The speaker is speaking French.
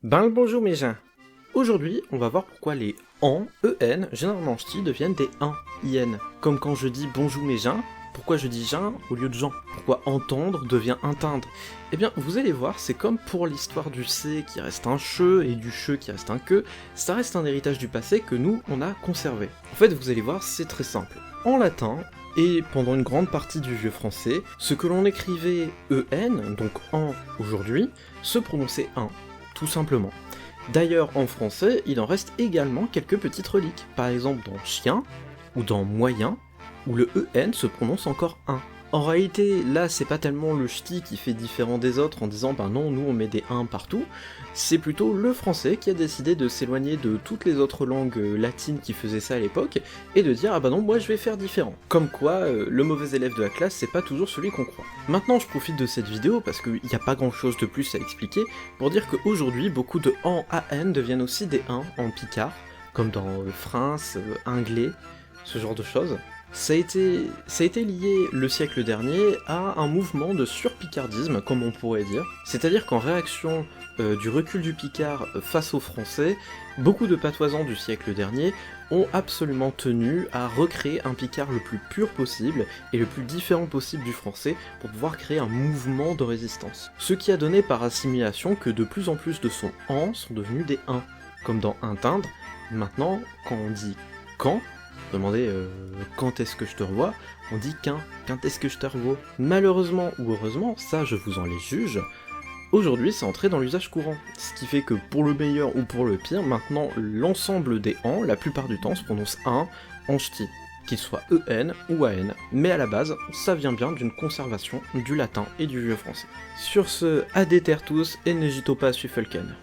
Ben le bonjour mes gens. Aujourd'hui, on va voir pourquoi les en, en, généralement ch'ti, deviennent des in, in. Comme quand je dis bonjour mes gens, pourquoi je dis gens au lieu de gens. Pourquoi entendre devient entendre. Eh bien, vous allez voir, c'est comme pour l'histoire du C qui reste un che et du che qui reste un que, ça reste un héritage du passé que nous, on a conservé. En fait, vous allez voir, c'est très simple. En latin, et pendant une grande partie du vieux français, ce que l'on écrivait en, donc en aujourd'hui, se prononçait un, tout simplement. D'ailleurs, en français, il en reste également quelques petites reliques, par exemple dans chien, ou dans moyen, où le en se prononce encore un. En réalité, là, c'est pas tellement le ch'ti qui fait différent des autres en disant ben non, nous on met des 1 partout, c'est plutôt le français qui a décidé de s'éloigner de toutes les autres langues latines qui faisaient ça à l'époque, et de dire ah bah non, moi je vais faire différent. Comme quoi, le mauvais élève de la classe, c'est pas toujours celui qu'on croit. Maintenant, je profite de cette vidéo, parce qu'il n'y a pas grand chose de plus à expliquer, pour dire qu'aujourd'hui, beaucoup de en an deviennent aussi des 1 en picard, comme dans France, anglais, ce genre de choses. Ça a été lié le siècle dernier à un mouvement de surpicardisme, comme on pourrait dire. C'est-à-dire qu'en réaction du recul du picard face aux Français, beaucoup de patoisans du siècle dernier ont absolument tenu à recréer un picard le plus pur possible et le plus différent possible du français pour pouvoir créer un mouvement de résistance. Ce qui a donné par assimilation que de plus en plus de sons en sont devenus des in, comme dans entendre. Maintenant, quand on dit quand, demandez quand est-ce que je te revois, on dit quand est-ce que je te revois. Malheureusement ou heureusement, ça je vous en les juge, aujourd'hui c'est entré dans l'usage courant, ce qui fait que pour le meilleur ou pour le pire, maintenant l'ensemble des en, la plupart du temps, se prononce un en ch'ti, qu'il soit en ou an, mais à la base, ça vient bien d'une conservation du latin et du vieux français. Sur ce, adéter tous et n'hésitez pas à suivre Falken.